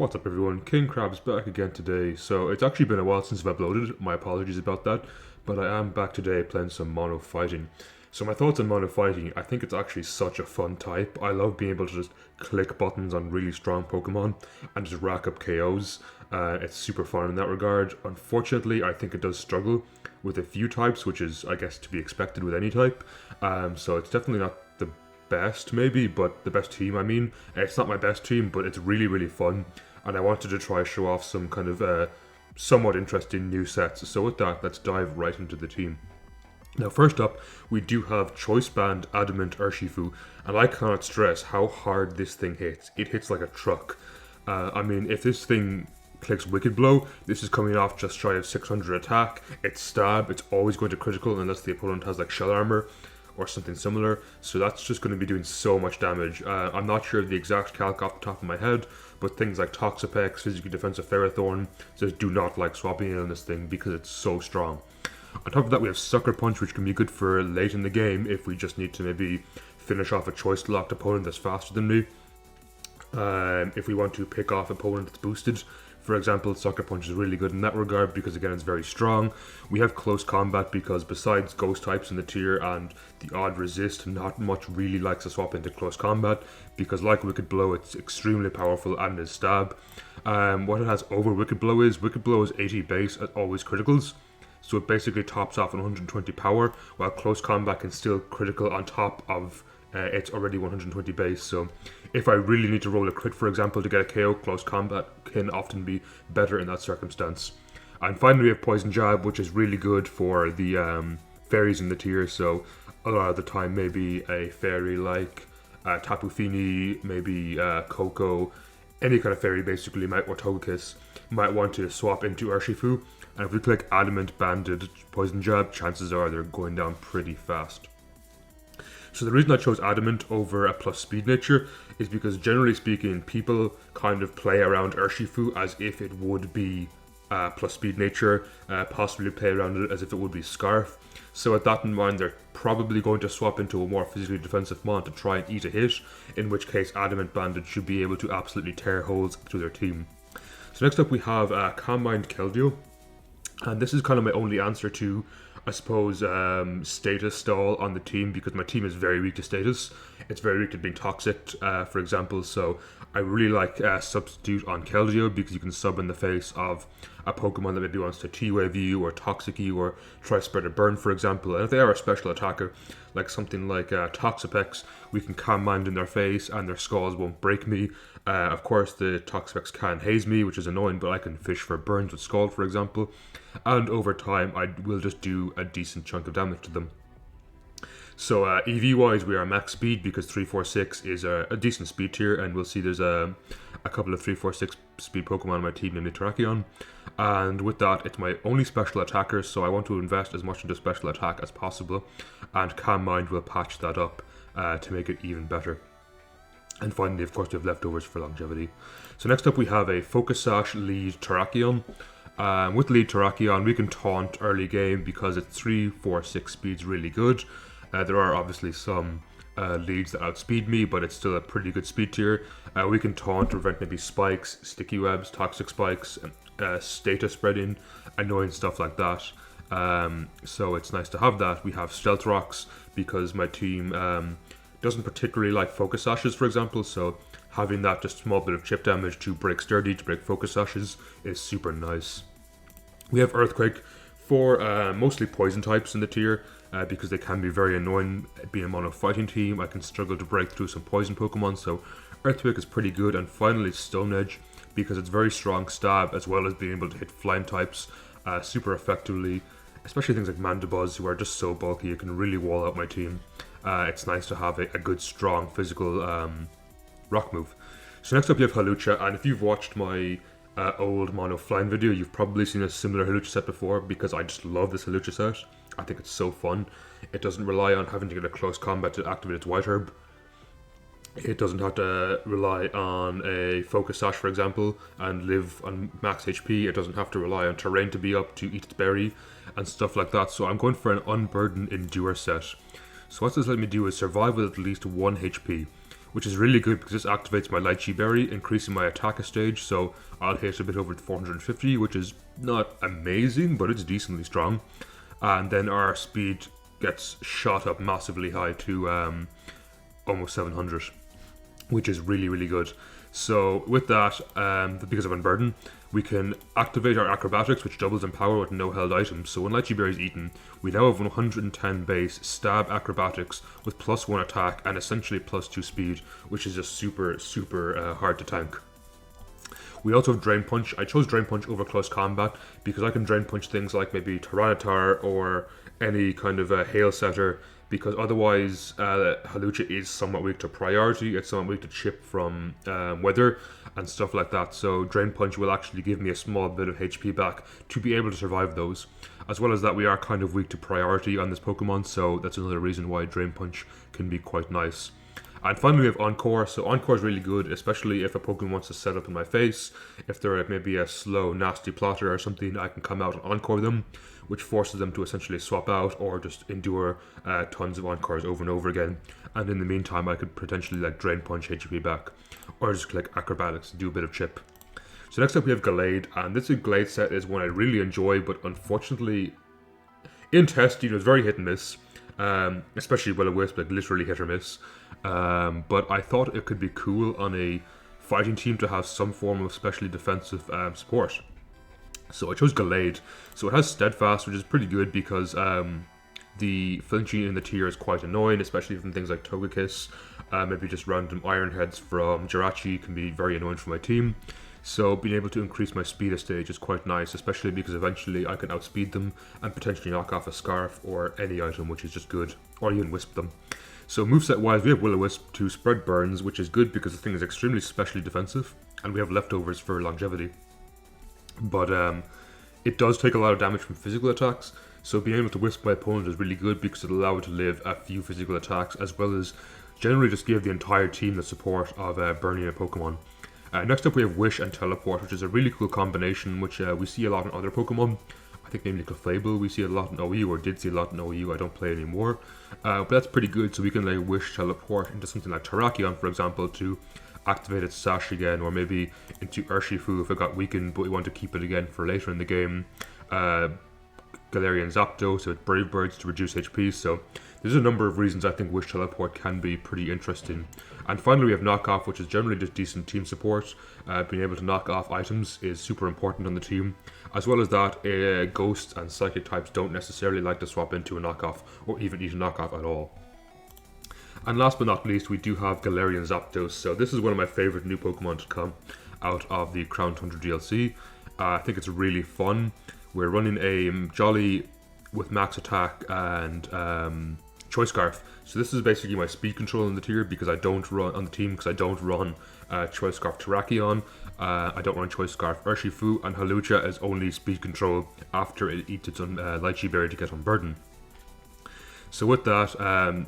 What's up everyone, King Crab's back again today. So it's actually been a while since I've uploaded, my apologies about that, but I am back today playing some mono fighting. So my thoughts on mono fighting, I think it's actually such a fun type. I love being able to just click buttons on really strong Pokemon and just rack up KOs. It's super fun in that regard. Unfortunately, I think it does struggle with a few types, which is, I guess, to be expected with any type. So it's definitely not the best maybe, but the best team I mean. It's not my best team, but it's really, really fun. And I wanted to try show off some kind of somewhat interesting new sets. So with that, let's dive right into the team. Now first up, we do have Choice Band Adamant Urshifu, and I cannot stress how hard this thing hits. It hits like a truck. I mean, if this thing clicks Wicked Blow, this is coming off just shy of 600 attack. It's stab, it's always going to critical unless the opponent has like shell armor or something similar, so that's just going to be doing so much damage. I'm not sure of the exact calc off the top of my head, but things like Toxapex, Physically Defensive Ferrothorn just do not like swapping in on this thing because it's so strong. On top of that, we have Sucker Punch, which can be good for late in the game if we just need to maybe finish off a choice locked opponent that's faster than me. If we want to pick off an opponent that's boosted, for example, Sucker Punch is really good in that regard because again it's very strong. We have Close Combat because besides Ghost types in the tier and the odd Resist, not much really likes to swap into Close Combat because like Wicked Blow, it's extremely powerful and is stab. What it has over Wicked Blow is 80 base at always criticals. So it basically tops off 120 power, while Close Combat can still critical on top of it's already 120 base. So if I really need to roll a crit, for example, to get a KO, Close Combat can often be better in that circumstance. And finally we have Poison Jab, which is really good for the fairies in the tier. So a lot of the time maybe a fairy like Tapu Fini, maybe Coco, any kind of fairy basically, or Togekiss, might want to swap into Urshifu. And if we click Adamant Banded Poison Jab, chances are they're going down pretty fast. So the reason I chose Adamant over a plus speed nature is because generally speaking, people kind of play around Urshifu as if it would be plus speed nature, possibly play around it as if it would be Scarf. So with that in mind, they're probably going to swap into a more physically defensive mon to try and eat a hit, in which case Adamant Banded should be able to absolutely tear holes through their team. So next up we have Calm Mind Keldeo. And this is kind of my only answer to, I suppose, status stall on the team, because my team is very weak to status. It's very weak to being toxic, for example, so I really like Substitute on Keldeo because you can sub in the face of a Pokemon that maybe wants to T-Wave you or Toxic you or try Spread a Burn, for example. And if they are a special attacker, like something like Toxapex, we can Calm Mind in their face and their skulls won't break me. Of course, the Toxapex can haze me, which is annoying, but I can fish for burns with Scald, for example. And over time, I will just do a decent chunk of damage to them. So EV-wise, we are max speed because 346 is a decent speed tier, and we'll see there's a couple of 346 speed Pokemon on my team, namely Terrakion. And with that, it's my only special attacker, so I want to invest as much into special attack as possible, and Calm Mind will patch that up to make it even better. And finally, of course, we have leftovers for longevity. So next up we have a Focus Sash lead Terrakion. With lead Terrakion, we can taunt early game because it's 3, 4, 6 speed's really good. There are obviously some leads that outspeed me, but it's still a pretty good speed tier. We can taunt to prevent maybe spikes, sticky webs, toxic spikes, status spreading, annoying stuff like that. So it's nice to have that. We have Stealth Rocks because my team doesn't particularly like Focus Sashes, for example, so having that just small bit of chip damage to break Sturdy, to break Focus Sashes is super nice. We have Earthquake for mostly poison types in the tier, because they can be very annoying. Being a mono fighting team, I can struggle to break through some poison Pokemon, so Earthquake is pretty good. And finally Stone Edge, because it's very strong stab as well as being able to hit flying types super effectively, especially things like Mandibuzz, who are just so bulky, you can really wall out my team. It's nice to have a good strong physical rock move. So next up you have Halucha, and if you've watched my old mono flying video, you've probably seen a similar Halucha set before, because I just love this Halucha set. I think it's so fun. It doesn't rely on having to get a close combat to activate its White Herb. It doesn't have to rely on a Focus Sash, for example, and live on max HP. It doesn't have to rely on terrain to be up to eat its berry and stuff like that. So I'm going for an Unburdened Endure set. So what this let me do is survive with at least 1 HP. which is really good because this activates my Lychee Berry, increasing my attack a stage, so I'll hit a bit over 450, which is not amazing, but it's decently strong. And then our speed gets shot up massively high to almost 700, which is really, really good. So with that, because of Unburden, we can activate our Acrobatics, which doubles in power with no held items. So when Lychee Berry is eaten, we now have 110 base Stab Acrobatics with +1 attack and essentially +2 speed, which is just super, super hard to tank. We also have Drain Punch. I chose Drain Punch over Close Combat because I can Drain Punch things like maybe Tyranitar or any kind of Hail Setter, because otherwise Hawlucha is somewhat weak to Priority, it's somewhat weak to Chip from Weather and stuff like that, so Drain Punch will actually give me a small bit of HP back to be able to survive those. As well as that, we are kind of weak to Priority on this Pokemon, so that's another reason why Drain Punch can be quite nice. And finally we have Encore. So Encore is really good, especially if a Pokemon wants to set up in my face. If they're maybe a slow, nasty plotter or something, I can come out and Encore them, which forces them to essentially swap out or just endure tons of Encores over and over again. And in the meantime, I could potentially like Drain Punch HP back, or just click Acrobatics and do a bit of chip. So next up we have Glade, and this Glade set is one I really enjoy, but unfortunately in testing it was very hit and miss. Especially Will-O-Wisp, like literally hit or miss. But I thought it could be cool on a fighting team to have some form of specially defensive support. So I chose Glade. So it has Steadfast, which is pretty good because the flinching in the tier is quite annoying, especially from things like Togekiss. Maybe just random Iron Heads from Jirachi can be very annoying for my team. So being able to increase my speed a stage is quite nice, especially because eventually I can outspeed them and potentially knock off a Scarf or any item, which is just good, or even Wisp them. So moveset wise, we have Will-O-Wisp to spread burns, which is good because the thing is extremely specially defensive, and we have leftovers for longevity. But it does take a lot of damage from physical attacks, so being able to Wisp my opponent is really good because it'll allow it to live a few physical attacks, as well as generally just give the entire team the support of burning a Pokemon. Next up we have Wish and Teleport, which is a really cool combination which we see a lot in other Pokemon. I think namely Clefable we see a lot in OU, or did see a lot in OU, I don't play anymore. But that's pretty good, so we can like Wish Teleport into something like Terrakion, for example, to activate its Sash again, or maybe into Urshifu if it got weakened but we want to keep it again for later in the game. Galerion Zapdos with Brave Birds to reduce HP, so there's a number of reasons I think Wish Teleport can be pretty interesting. And finally we have Knockoff, which is generally just decent team support. Being able to knock off items is super important on the team. As well as that, Ghosts and Psychic types don't necessarily like to swap into a Knockoff, or even eat a Knockoff at all. And last but not least, we do have Galerion Zapdos. So this is one of my favourite new Pokemon to come out of the Crown Tundra DLC. I think it's really fun. We're running a Jolly with max attack and Choice Scarf. So this is basically my speed control in the tier because I don't run on the team because I don't run Choice Scarf Terrakion. I don't run Choice Scarf Urshifu, and Hawlucha is only speed control after it eats its Lychee Berry to get Unburden. So with that,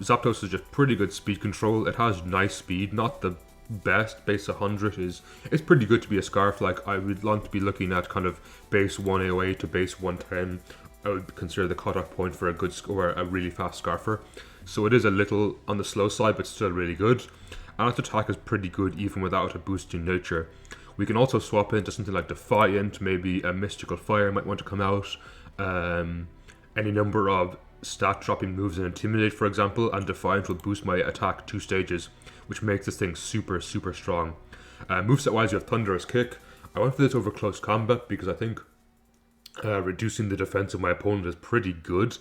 Zapdos is just pretty good speed control. It has nice speed, not the best. Base 100 is pretty good to be a Scarf. Like I would want to be looking at kind of base 108 to base 110. I would consider the cutoff point for a good score, a really fast Scarfer. So it is a little on the slow side, but still really good. And its attack is pretty good even without a boosting nature. We can also swap into something like Defiant, maybe a Mystical Fire might want to come out. Any number of stat dropping moves in Intimidate, for example, and Defiant will boost my attack 2 stages, which makes this thing super, super strong. Moveset wise, you have Thunderous Kick. I went for this over Close Combat because I think reducing the defense of my opponent is pretty good.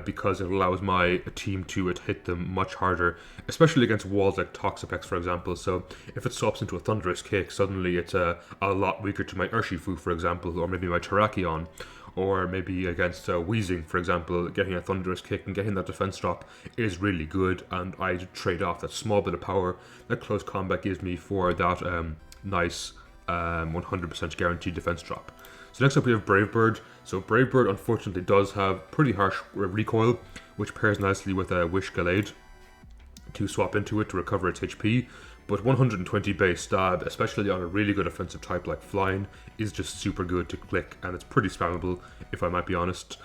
Because it allows my team to hit them much harder, especially against walls like Toxapex, for example. So if it swaps into a Thunderous Kick, suddenly it's a lot weaker to my Urshifu, for example, or maybe my Terrakion, or maybe against Weezing, for example. Getting a Thunderous Kick and getting that defense drop is really good, and I trade off that small bit of power that Close Combat gives me for that nice 100% guaranteed defense drop. So next up we have Brave Bird. So Brave Bird unfortunately does have pretty harsh recoil, which pairs nicely with a Wish Glade to swap into it to recover its HP. But 120 base stab, especially on a really good offensive type like Flying, is just super good to click, and it's pretty spammable if I might be honest.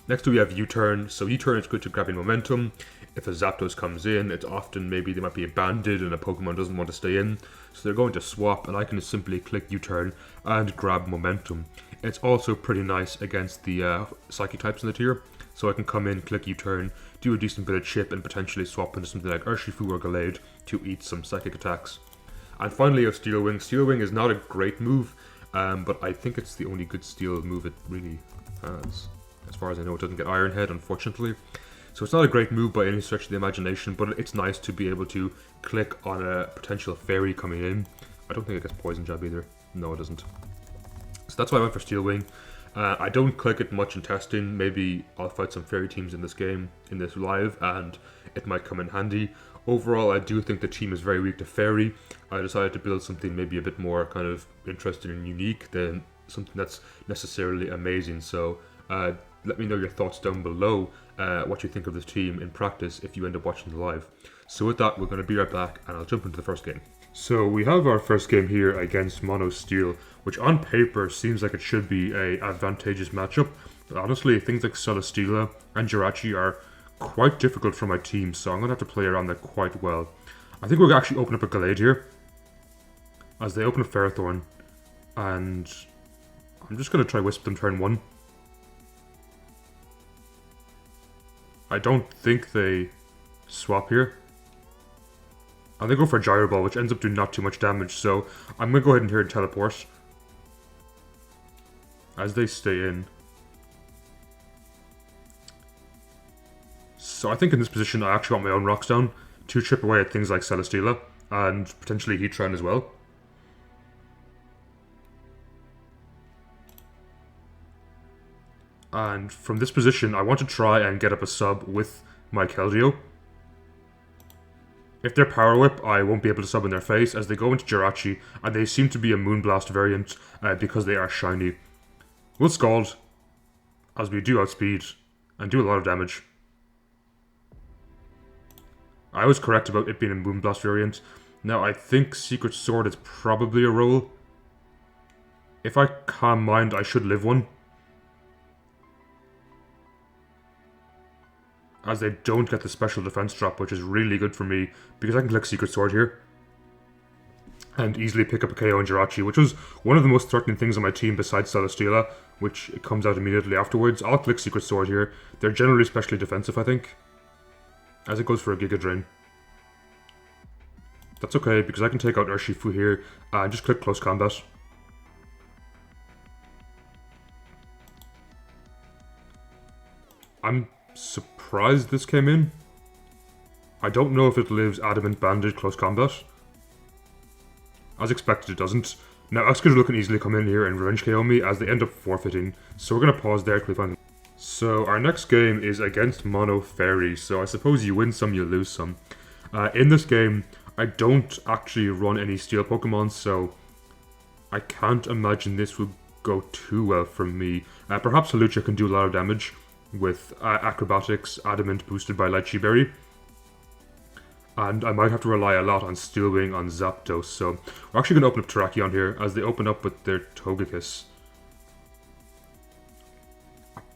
Next we have U-turn. So U-turn is good to grabbing momentum. If a Zapdos comes in, it's often maybe they might be abandoned and a Pokemon doesn't want to stay in. So they're going to swap, and I can just simply click U-turn and grab momentum. It's also pretty nice against the Psychic types in the tier. So I can come in, click U-turn, do a decent bit of chip, and potentially swap into something like Urshifu or Glade to eat some Psychic attacks. And finally, you have Steel Wing. Steel Wing is not a great move, but I think it's the only good steel move it really has. As far as I know, it doesn't get Iron Head, unfortunately. So it's not a great move by any stretch of the imagination, but it's nice to be able to click on a potential fairy coming in. I don't think it gets Poison Jab either. No, it doesn't. So that's why I went for Steel Wing. I don't click it much in testing. Maybe I'll fight some fairy teams in this game, in this live, and it might come in handy. Overall, I do think the team is very weak to fairy. I decided to build something maybe a bit more kind of interesting and unique than something that's necessarily amazing. So let me know your thoughts down below, what you think of this team in practice if you end up watching the live. So with that, we're going to be right back, and I'll jump into the first game. So we have our first game here against Mono Steel, which on paper seems like it should be a advantageous matchup. But honestly, things like Celesteela and Jirachi are quite difficult for my team, so I'm going to have to play around that quite well. I think we'll actually open up a Glade here, as they open a Ferrothorn, and I'm just going to try Wisp them turn 1. I don't think they swap here. And they go for a Gyro Ball, which ends up doing not too much damage, so I'm going to go ahead and here and teleport. As they stay in. So I think in this position I actually want my own Rocks down to chip away at things like Celesteela and potentially Heatran as well. And from this position I want to try and get up a sub with my Keldeo. If they're Power Whip, I won't be able to sub in their face as they go into Jirachi, and they seem to be a Moonblast variant because they are shiny. We'll Scald, as we do outspeed, and do a lot of damage. I was correct about it being a Moonblast variant. Now, I think Secret Sword is probably a roll. If I Calm Mind, I should live one. As they don't get the special defense drop, which is really good for me, because I can click Secret Sword here. And easily pick up a KO in Jirachi, which was one of the most threatening things on my team besides Celesteela, which it comes out immediately afterwards. I'll click Secret Sword here. They're generally especially defensive, I think. As it goes for a Giga Drain. That's okay, because I can take out Urshifu here, and just click Close Combat. I'm surprised this came in. I don't know if it lives Adamant Banded Close Combat. As expected, it doesn't. Now, Excadrill can easily come in here and Revenge KO me as they end up forfeiting. So we're going to pause there till we find them. So our next game is against Mono Fairy. So I suppose you win some, you lose some. In this game, I don't actually run any Steel Pokemon, so I can't imagine this would go too well for me. Perhaps Hawlucha can do a lot of damage with Acrobatics, Adamant boosted by Lychee Berry. And I might have to rely a lot on Steel Wing on Zapdos, so we're actually going to open up Terrakion here as they open up with their Togekiss.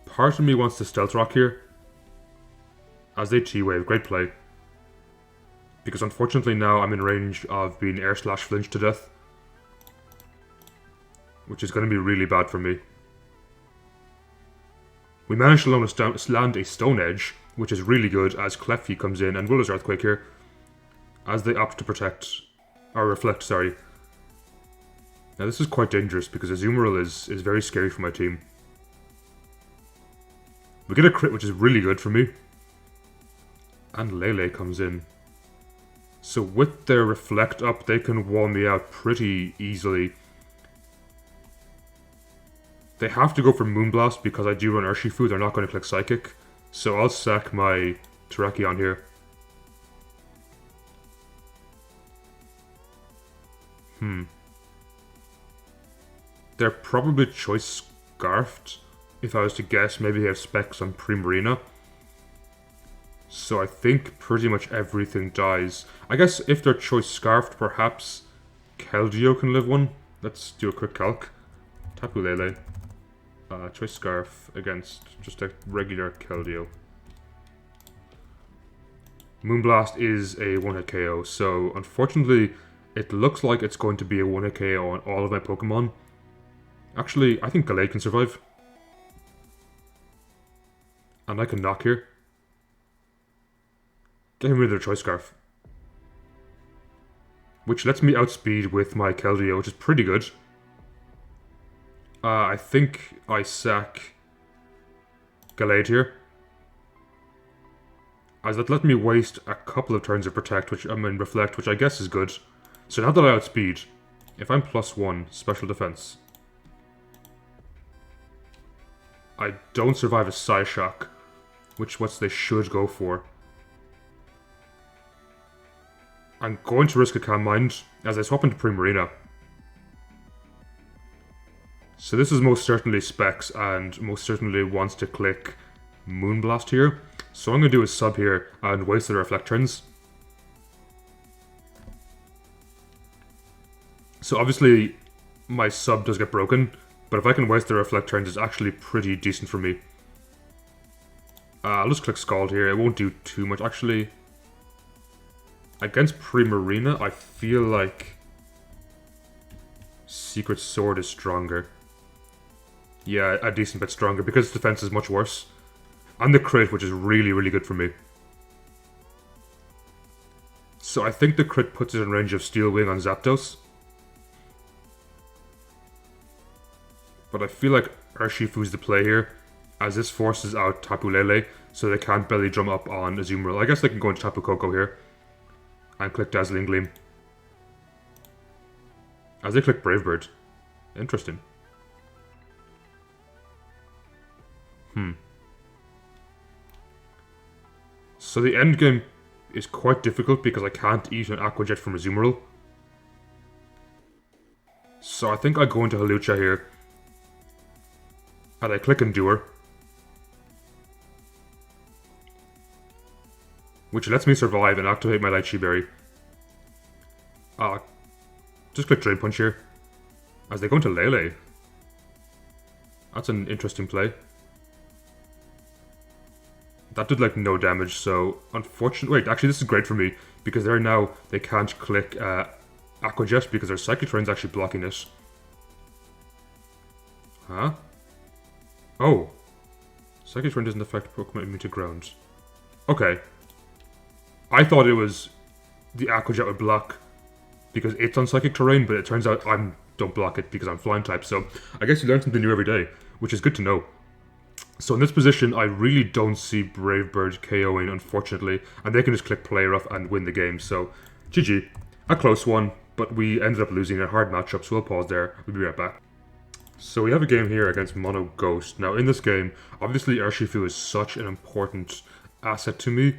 Part of me wants to Stealth Rock here as they T-Wave. Great play. Because unfortunately now I'm in range of being Air Slash Flinch to death, which is going to be really bad for me. We managed to land a Stone Edge, which is really good as Clefty comes in and Willows Earthquake here. As they opt to protect, or reflect, sorry. Now this is quite dangerous because Azumarill is very scary for my team. We get a crit, which is really good for me. And Lele comes in. So with their reflect up, they can wall me out pretty easily. They have to go for Moonblast because I do run Urshifu, they're not going to click Psychic. So I'll sack my Terrakion here. They're probably Choice Scarfed. If I was to guess, maybe they have specs on Primarina. So I think pretty much everything dies. I guess if they're Choice Scarfed, perhaps Keldeo can live one. Let's do a quick calc. Tapu Lele. Choice Scarf against just a regular Keldeo. Moonblast is a one-hit KO, so unfortunately it looks like it's going to be a one-hit KO on all of my Pokemon. Actually, I think Glade can survive. And I can knock here. Get him rid of their Choice Scarf. Which lets me outspeed with my Keldeo, which is pretty good. I think I sack Glade here. As that let me waste a couple of turns of Protect, Reflect, which I guess is good. So now that I outspeed, if I'm +1 Special Defense, I don't survive a Psyshock, which what they should go for. I'm going to risk a Calm Mind as I swap into Primarina. So this is most certainly Specs and most certainly wants to click Moonblast here. So what I'm going to do is sub here and waste the Reflect turns. So obviously my sub does get broken, but if I can waste the Reflect turns, it's actually pretty decent for me. I'll just click Scald here. It won't do too much. Actually, against Primarina, I feel like Secret Sword is stronger. Yeah, a decent bit stronger because its defense is much worse. And the crit, which is really, really good for me. So I think the crit puts it in range of Steel Wing on Zapdos. But I feel like Urshifu's the play here, as this forces out Tapu Lele, so they can't belly drum up on Azumarill. I guess they can go into Tapu Koko here. And click Dazzling Gleam. As they click Brave Bird. Interesting. So the end game is quite difficult because I can't eat an Aqua Jet from Azumarill. So I think I go into Hawlucha here. And I click Endure. Which lets me survive and activate my Lychee Berry. Just click Drain Punch here. As they go into Lele. That's an interesting play. That did like no damage, so unfortunately... Wait, actually this is great for me, because they can't click Aqua Jet because their Psychic Terrain's actually blocking it. Huh? Oh. Psychic Terrain doesn't affect Pokemon immune to ground. Okay. I thought it was the Aqua Jet would block because it's on Psychic Terrain, but it turns out I don't block it because I'm Flying type, so I guess you learn something new every day, which is good to know. So in this position, I really don't see Brave Bird KOing, unfortunately, and they can just click Play Rough and win the game, so GG. A close one, but we ended up losing a hard matchup, so we'll pause there. We'll be right back. So we have a game here against Mono Ghost. Now in this game, obviously Urshifu is such an important asset to me.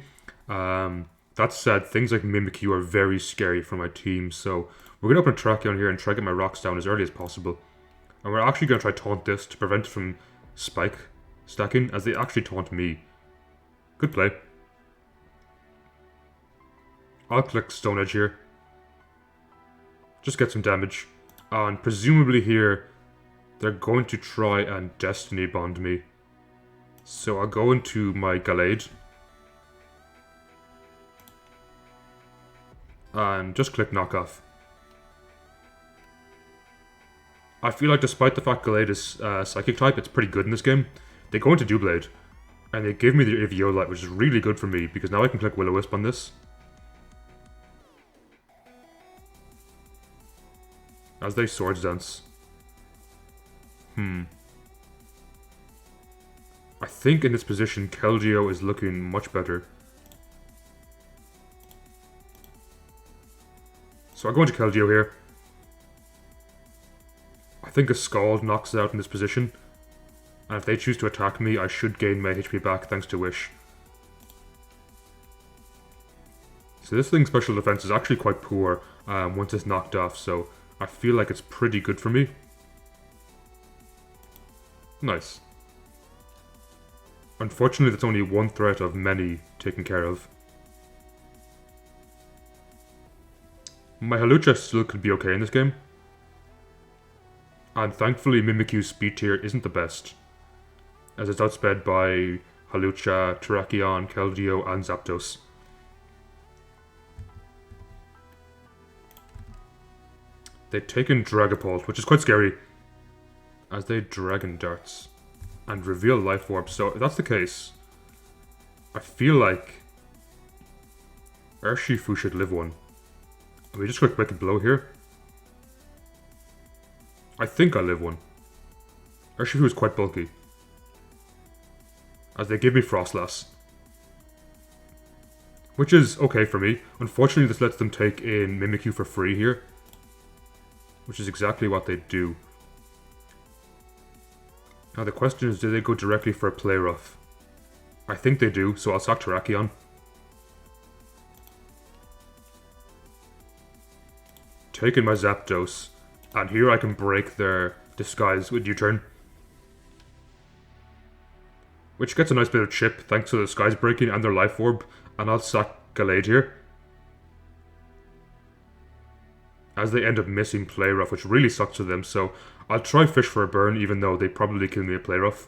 That said, things like Mimikyu are very scary for my team, so we're going to open a Tracheon here and try to get my rocks down as early as possible. And we're actually going to try Taunt this to prevent it from Spike stacking, as they actually taunt me. Good play. I'll click Stone Edge here. Just get some damage. And presumably here, they're going to try and Destiny Bond me. So I'll go into my Glade. And just click Knockoff. I feel like despite the fact Glade is Psychic type, it's pretty good in this game. They go into Doublade, and they give me the Eviolite, which is really good for me, because now I can click Will-O-Wisp on this. As they Swords Dance. I think in this position, Keldeo is looking much better. So I go into Keldeo here. I think a Scald knocks it out in this position. And if they choose to attack me, I should gain my HP back thanks to Wish. So this thing's special defense is actually quite poor once it's knocked off, so I feel like it's pretty good for me. Nice. Unfortunately, that's only one threat of many taken care of. My Hawlucha still could be okay in this game. And thankfully Mimikyu's speed tier isn't the best, as it's outsped by Hawlucha, Terrakion, Keldeo, and Zapdos. They've taken Dragapult, which is quite scary, as they Dragon Darts and reveal Life Orb. So if that's the case, I feel like Urshifu should live one. We just got Wicked Blow here. I think I live one. Urshifu is quite bulky, as they give me Frostlass, which is okay for me. Unfortunately, this lets them take in Mimikyu for free here, which is exactly what they do. Now the question is, do they go directly for a Play Rough? I think they do, so I'll sack Terrakion. Taking my Zapdos, and here I can break their disguise with U-turn, which gets a nice bit of chip thanks to the disguise breaking and their Life Orb, and I'll sack Glade here, as they end up missing Play Rough, which really sucks for them. So I'll try Fish for a burn, even though they probably kill me a Play Rough.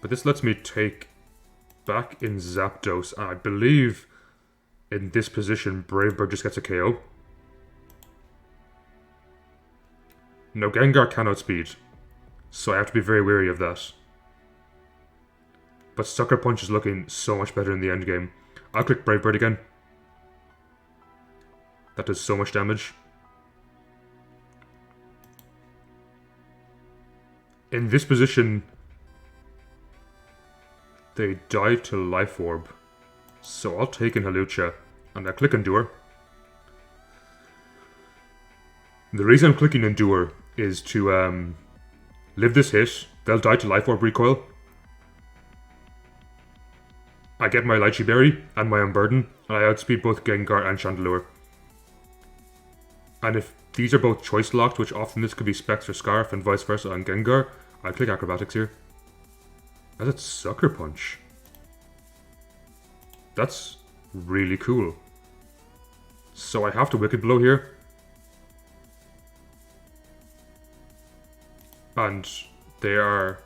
But this lets me take back in Zapdos, and I believe in this position Brave Bird just gets a KO. No, Gengar can outspeed, so I have to be very wary of that. But Sucker Punch is looking so much better in the endgame. I'll click Brave Bird again. That does so much damage. In this position, they dive to Life Orb. So I'll take in Hawlucha, and I click Endure. The reason I'm clicking Endure is to live this hit. They'll die to Life Orb recoil. I get my Lychee Berry and my Unburden, and I outspeed both Gengar and Chandelure. And if these are both choice locked, which often this could be Specs or Scarf and vice versa on Gengar, I click Acrobatics here. As it's Sucker Punch. That's really cool. So I have to Wicked Blow here. And they are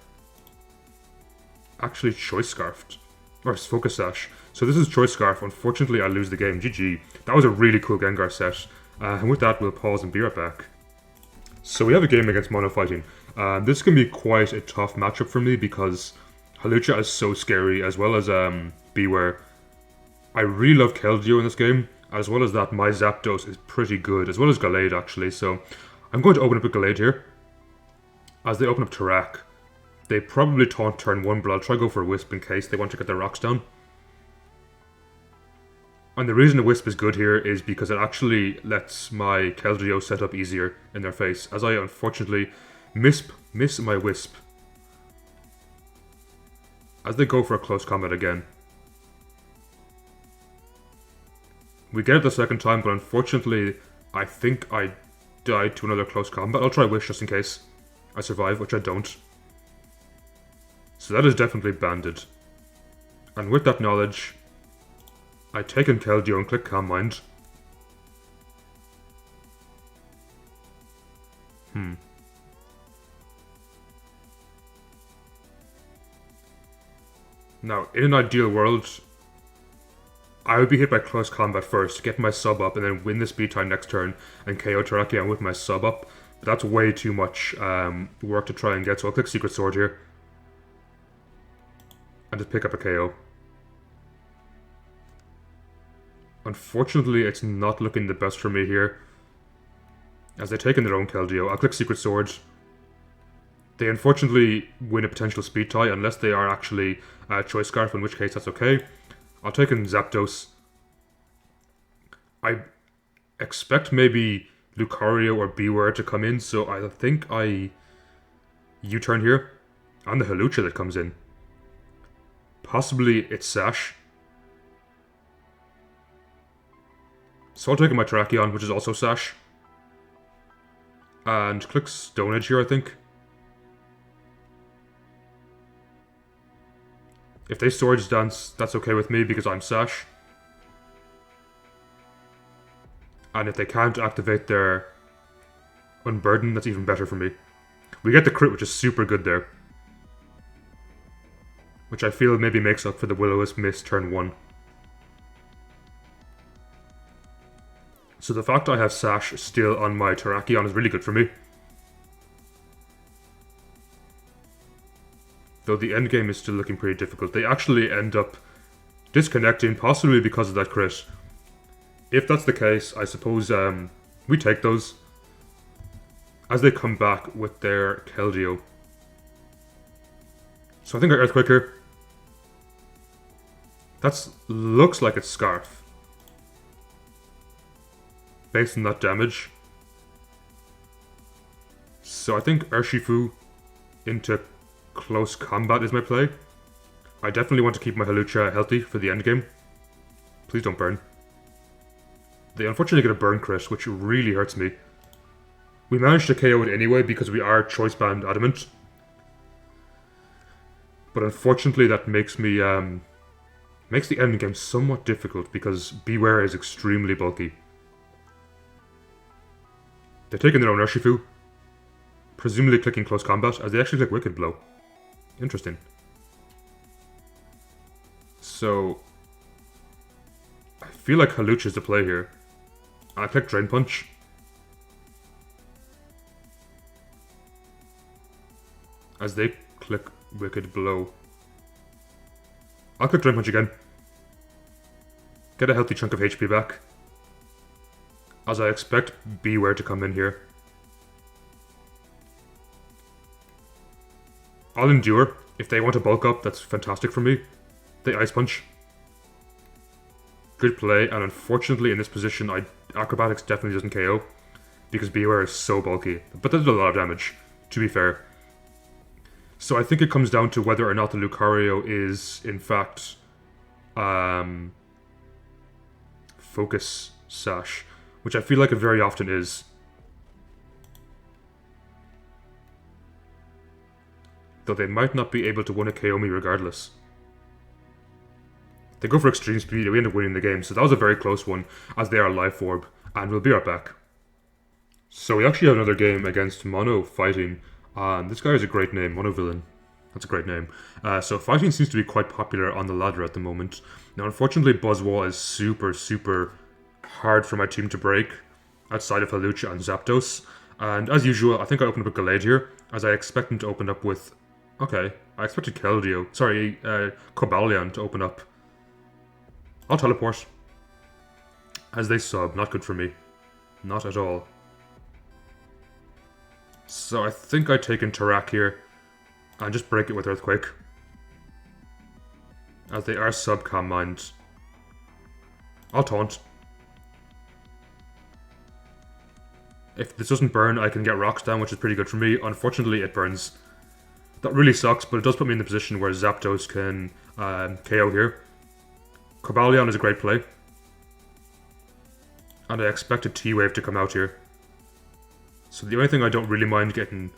actually Choice Scarfed. Or Focus Sash. So this is Choice Scarf. Unfortunately, I lose the game. GG. That was a really cool Gengar set. And with that, we'll pause and be right back. So we have a game against Mono Fighting. This can be quite a tough matchup for me because Hawlucha is so scary, as well as Beware. I really love Keldeo in this game, as well as that my Zapdos is pretty good, as well as Glade actually. So I'm going to open up a Glade here. As they open up Tarak. They probably taunt turn 1, but I'll try go for a Wisp in case they want to get their rocks down. And the reason the Wisp is good here is because it actually lets my Keldeo set up easier in their face, as I unfortunately miss my Wisp. As they go for a close combat again. We get it the second time, but unfortunately I think I died to another close combat. I'll try Wish just in case I survive, which I don't. So that is definitely banded. And with that knowledge, I take in Keldeo and click Calm Mind. Now, in an ideal world, I would be hit by close combat first, get my sub up, and then win the speed time next turn and KO Terrakion with my sub up. But that's way too much work to try and get, so I'll click Secret Sword here. And just pick up a KO. Unfortunately, it's not looking the best for me here. As they take in their own Keldeo, I'll click Secret Sword. They unfortunately win a potential speed tie unless they are actually Choice Scarf, in which case that's okay. I'll take in Zapdos. I expect maybe Lucario or Beware to come in, so I think I U-turn here. And the Hawlucha that comes in. Possibly it's Sash. So I'll take in my Terrakion, which is also Sash. And click Stone Edge here, I think. If they Swords Dance, that's okay with me because I'm Sash. And if they can't activate their Unburden, that's even better for me. We get the crit, which is super good there. Which I feel maybe makes up for the Will-O-Wisp miss turn 1. So the fact I have Sash still on my Terrakion is really good for me. Though the endgame is still looking pretty difficult. They actually end up disconnecting, possibly because of that crit. If that's the case, I suppose we take those as they come back with their Keldeo. So I think I Earthquake here. That looks like it's Scarf. Based on that damage. So I think Urshifu into close combat is my play. I definitely want to keep my Hawlucha healthy for the endgame. Please don't burn. They unfortunately get a burn crit, which really hurts me. We managed to KO it anyway because we are Choice Band Adamant. But unfortunately that makes me makes the endgame somewhat difficult because Beware is extremely bulky. They're taking their own Urshifu. Presumably clicking close combat, as they actually click Wicked Blow. Interesting. So I feel like Hawlucha is the play here. I click Drain Punch. As they click Wicked Blow. I'll click Drain Punch again. Get a healthy chunk of HP back. As I expect Beware to come in here. I'll endure. If they want to bulk up, that's fantastic for me. They Ice Punch. Good play, and unfortunately in this position, Acrobatics definitely doesn't KO. Because Beware is so bulky. But that did a lot of damage, to be fair. So I think it comes down to whether or not the Lucario is, in fact, Focus Sash. Which I feel like it very often is. Though they might not be able to win a KO me regardless. They go for Extreme Speed and we end up winning the game. So that was a very close one, as they are Life Orb. And we'll be right back. So we actually have another game against Mono Fighting. And this guy has a great name, Mono Villain. That's a great name. So Fighting seems to be quite popular on the ladder at the moment. Now unfortunately Buzzwole is super hard for my team to break. Outside of Hawlucha and Zapdos. And as usual, I think I opened up a Glade here. As I expect him to open up with... Okay, I expected Keldeo. Sorry, Cobalion to open up. I'll teleport. As they sub, not good for me. Not at all. So I think I take in Tarak here. And just break it with Earthquake. As they are sub-Calm Mind. I'll Taunt. If this doesn't burn, I can get Rocks down, which is pretty good for me. Unfortunately, it burns. That really sucks, but it does put me in the position where Zapdos can KO here. Cobalion is a great play. And I expect a T-Wave to come out here. So the only thing I don't really mind getting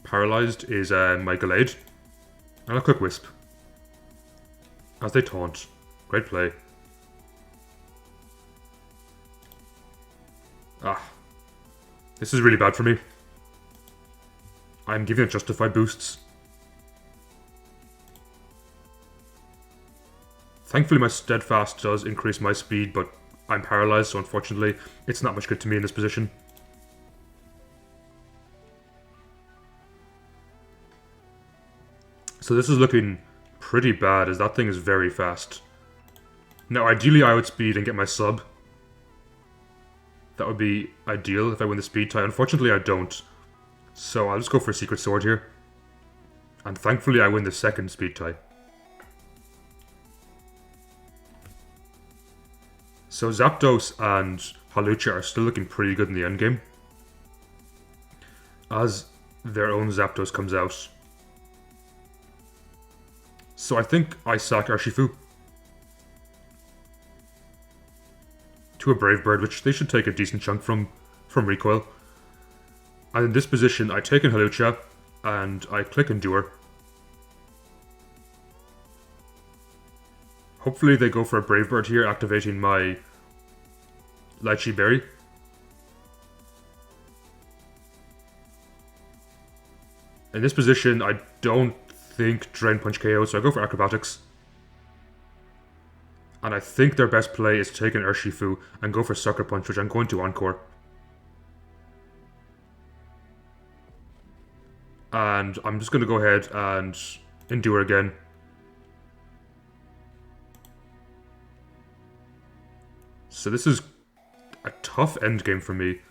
paralyzed is my Glade. And a Quick Wisp. As they taunt. Great play. This is really bad for me. I'm giving it justified boosts. Thankfully my Steadfast does increase my speed, but I'm paralyzed, so unfortunately it's not much good to me in this position. So this is looking pretty bad, as that thing is very fast. Now ideally I would speed and get my sub. That would be ideal if I win the speed tie. Unfortunately I don't. So I'll just go for a Secret Sword here. And thankfully I win the second speed tie. So Zapdos and Hawlucha are still looking pretty good in the endgame. As their own Zapdos comes out. So I think I sack Urshifu. To a Brave Bird, which they should take a decent chunk from recoil. And in this position, I take in Hawlucha, and I click Endure. Hopefully they go for a Brave Bird here, activating my Lychee Berry. In this position, I don't think Drain Punch KO, so I go for Acrobatics. And I think their best play is to take an Urshifu and go for Sucker Punch, which I'm going to Encore. And I'm just going to go ahead and Endure again. So this is a tough endgame for me.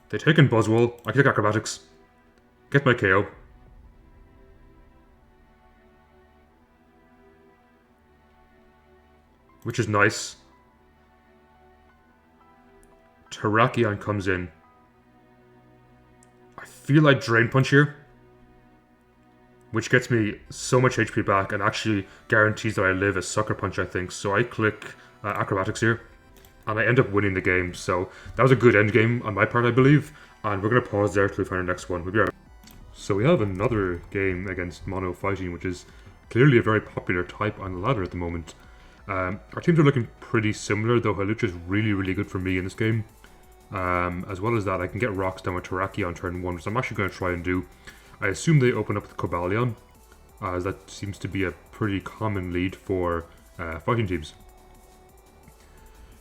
They take in Buzzwole. I can take Acrobatics. Get my KO. Which is nice. Terrakion comes in. I feel like Drain Punch here. Which gets me so much HP back and actually guarantees that I live a Sucker Punch, I think. So I click Acrobatics here. And I end up winning the game. So that was a good end game on my part, I believe. And we're going to pause there till we find our next one. We'll be right back. So we have another game against Mono Fighting, which is clearly a very popular type on the ladder at the moment. Our teams are looking pretty similar, though Hawlucha is really, really good for me in this game. As well as that, I can get rocks down with Terrakion on turn 1, which I'm actually going to try and do. I assume they open up with Cobalion, as that seems to be a pretty common lead for fighting teams.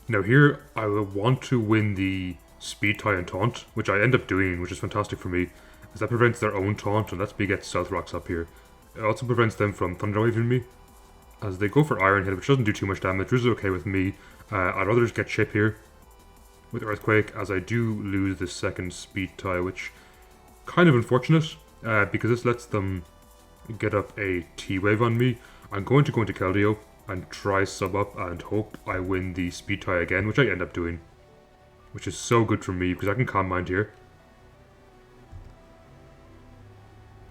Now here, I will want to win the Speed Tie and Taunt, which I end up doing, which is fantastic for me, as that prevents their own Taunt and lets me get Stealth Rocks up here. It also prevents them from Thunder Waving me, as they go for Iron Head, which doesn't do too much damage, which is okay with me. I'd rather just get Chip here with Earthquake, as I do lose the second Speed Tie, which kind of unfortunate, because this lets them get up a T-Wave on me. I'm going to go into Keldeo and try sub up and hope I win the Speed Tie again, which I end up doing. Which is so good for me, because I can Calm Mind here.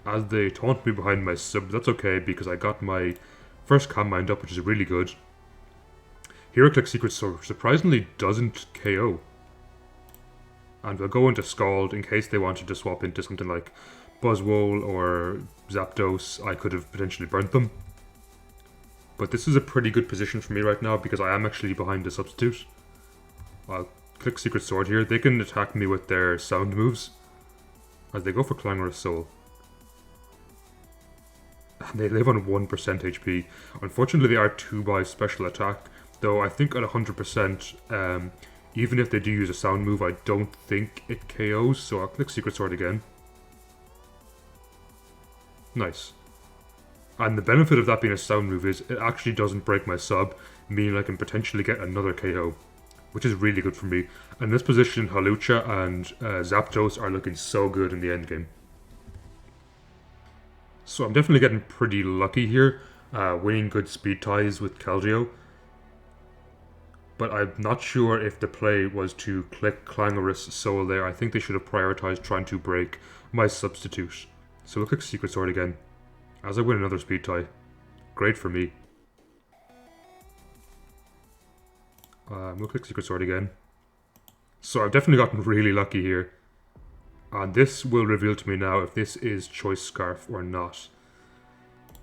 As they taunt me behind my sub, that's okay, because I got my first Calm Mind up, which is really good. Here I click Secret Sword, which surprisingly doesn't KO. And we'll go into Scald in case they wanted to swap into something like Buzzwole or Zapdos. I could have potentially burnt them. But this is a pretty good position for me right now because I am actually behind the substitute. I'll click Secret Sword here. They can attack me with their sound moves as they go for Clangorous Soul. And they live on 1% HP. Unfortunately, they are 2 by special attack, though I think at 100%, even if they do use a sound move, I don't think it KOs, so I'll click Secret Sword again. Nice. And the benefit of that being a sound move is it actually doesn't break my sub, meaning I can potentially get another KO, which is really good for me. And in this position, Hawlucha and Zapdos are looking so good in the endgame. So I'm definitely getting pretty lucky here, winning good speed ties with Keldeo. But I'm not sure if the play was to click Clangorous Soul there. I think they should have prioritized trying to break my substitute. So we'll click Secret Sword again, as I win another speed tie. Great for me. We'll click Secret Sword again. So I've definitely gotten really lucky here. And this will reveal to me now if this is Choice Scarf or not.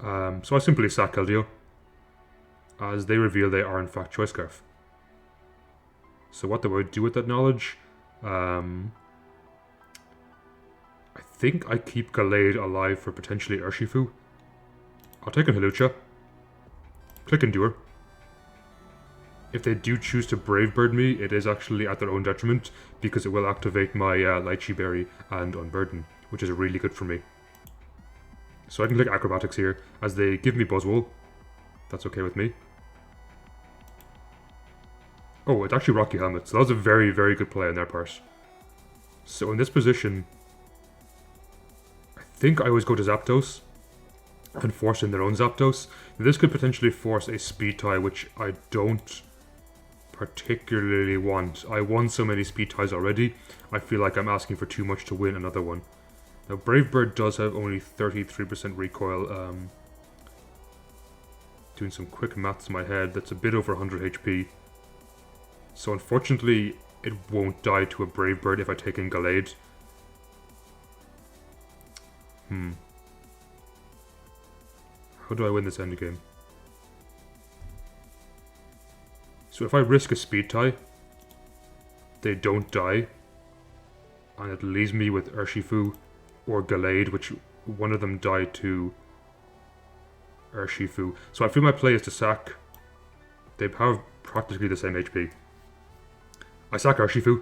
So I simply sack Keldeo, as they reveal they are in fact Choice Scarf. So what do I do with that knowledge? I think I keep Glade alive for potentially Urshifu. I'll take a Hawlucha. Click Endure. If they do choose to Brave Bird me, it is actually at their own detriment, because it will activate my Lychee Berry and Unburden, which is really good for me. So I can click Acrobatics here, as they give me Buzzwole. That's okay with me. Oh, it's actually Rocky Helmet, so that was a very, very good play on their part. So in this position, I think I always go to Zapdos and force in their own Zapdos. Now, this could potentially force a speed tie, which I don't particularly want. I won so many speed ties already, I feel like I'm asking for too much to win another one. Now Brave Bird does have only 33% recoil. Doing some quick maths in my head, that's a bit over 100 HP. So unfortunately, it won't die to a Brave Bird if I take in Glade. How do I win this endgame? So if I risk a speed tie, they don't die, and it leaves me with Urshifu or Glade, which one of them died to Urshifu. So I feel my play is to sack. They have practically the same HP. I sack Urshifu.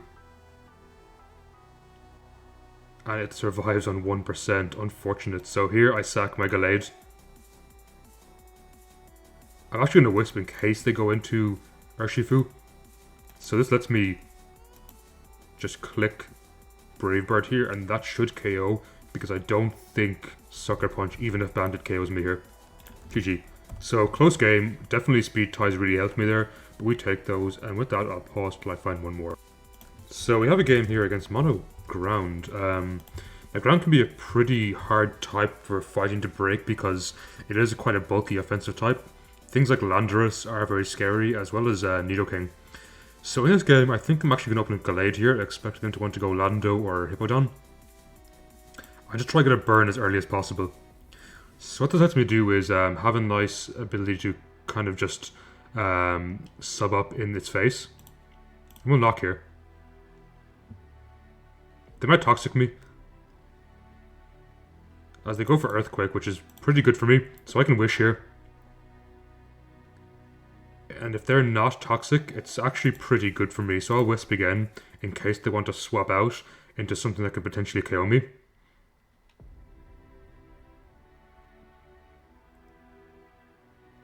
And it survives on 1%, unfortunate. So here I sack my Glade. I'm actually going to Wisp in case they go into Urshifu. So this lets me just click Brave Bird here, and that should KO, because I don't think Sucker Punch, even if Bandit KOs me here. GG. So close game, definitely speed ties really helped me there, but we take those, and with that I'll pause till I find one more. So we have a game here against Mono Ground. Now ground can be a pretty hard type for fighting to break because it is quite a bulky offensive type. Things like Landorus are very scary, as well as Nidoking. So in this game, I think I'm actually going to open a Glade here, expecting them to want to go Lando or Hippowdon. I just try to get a burn as early as possible. So what this lets me do is have a nice ability to kind of just sub up in its face. I'm going to knock here. They might Toxic me, as they go for Earthquake, which is pretty good for me, so I can Wish here. And if they're not Toxic, it's actually pretty good for me, so I'll Wisp again, in case they want to swap out into something that could potentially KO me.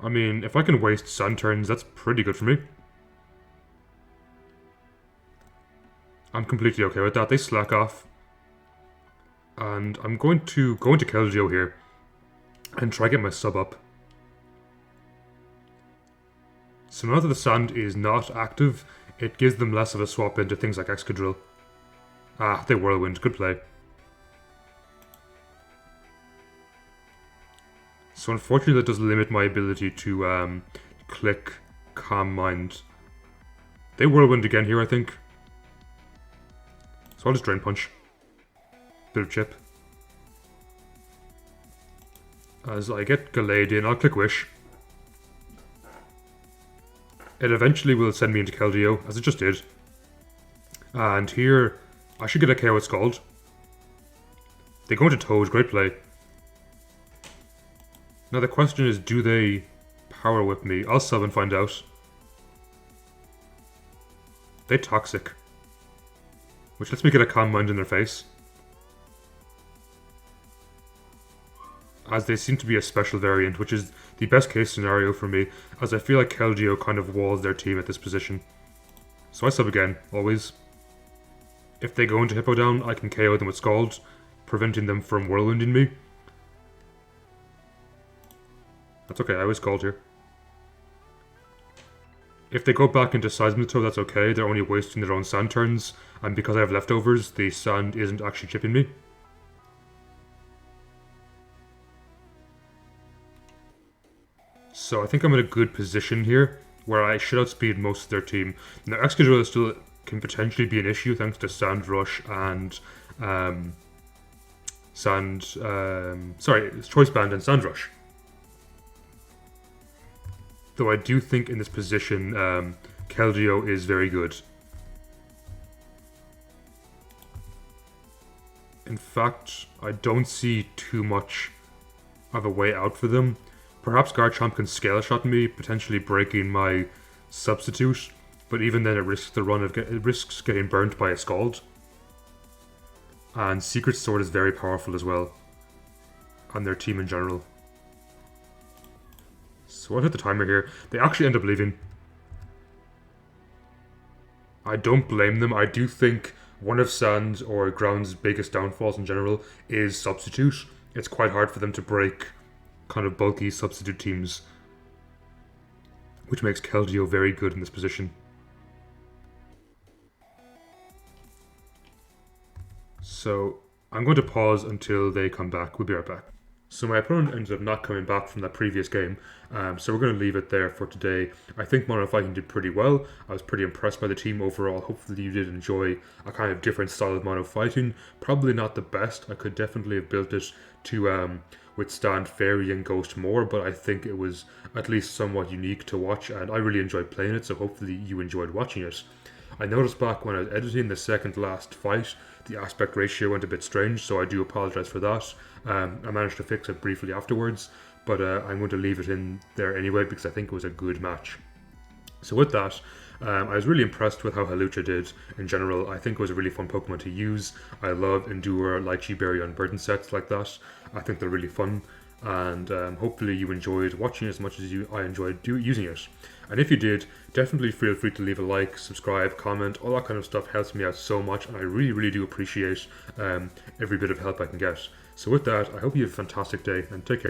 I mean, if I can waste Sun turns, that's pretty good for me. I'm completely okay with that. They slack off. And I'm going to go into Keldeo here and try to get my sub up. So now that the Sand is not active, it gives them less of a swap into things like Excadrill. Ah, they Whirlwind. Good play. So unfortunately that does limit my ability to click Calm Mind. They Whirlwind again here, I think. So I'll just Drain Punch. Bit of chip. As I get Glade in, I'll click Wish. It eventually will send me into Keldeo, as it just did. And here, I should get a KO with Scald. They go into Toad, great play. Now the question is, do they Power Whip me? I'll sub and find out. They Toxic, which lets me get a Calm Mind in their face, as they seem to be a special variant, which is the best case scenario for me, as I feel like Keldeo kind of walls their team at this position. So I sub again, always. If they go into Hippowdon, I can KO them with Scald, preventing them from Whirlwinding me. That's okay, I always Scald here. If they go back into Seismitoad, that's okay, they're only wasting their own Sand turns, and because I have leftovers, the Sand isn't actually chipping me. So I think I'm in a good position here, where I should outspeed most of their team. Now Excadrill still can potentially be an issue thanks to Sand Rush and Choice Band and Sand Rush. Though I do think in this position, Keldeo is very good. In fact, I don't see too much of a way out for them. Perhaps Garchomp can Scale Shot me, potentially breaking my Substitute, but even then it risks getting burnt by a Scald. And Secret Sword is very powerful as well, and their team in general. So I'll hit the timer here. They actually end up leaving. I don't blame them. I do think one of Sand's or Ground's biggest downfalls in general is Substitute. It's quite hard for them to break kind of bulky Substitute teams, which makes Keldeo very good in this position. So I'm going to pause until they come back. We'll be right back. So my opponent ended up not coming back from that previous game, so we're going to leave it there for today. I think Mono Fighting did pretty well. I was pretty impressed by the team overall. Hopefully you did enjoy a kind of different style of Mono Fighting. Probably not the best. I could definitely have built it to withstand Fairy and Ghost more, but I think it was at least somewhat unique to watch, and I really enjoyed playing it, so hopefully you enjoyed watching it. I noticed back when I was editing the second last fight, the aspect ratio went a bit strange, so I do apologise for that. I managed to fix it briefly afterwards, but I'm going to leave it in there anyway because I think it was a good match. So with that, I was really impressed with how Hawlucha did in general. I think it was a really fun Pokemon to use. I love Endure, Lychee Berry, and Burden sets like that. I think they're really fun, and hopefully you enjoyed watching as much as I enjoyed using it. And if you did, definitely feel free to leave a like, subscribe, comment. All that kind of stuff helps me out so much, and I really, really do appreciate every bit of help I can get. So with that, I hope you have a fantastic day, and take care.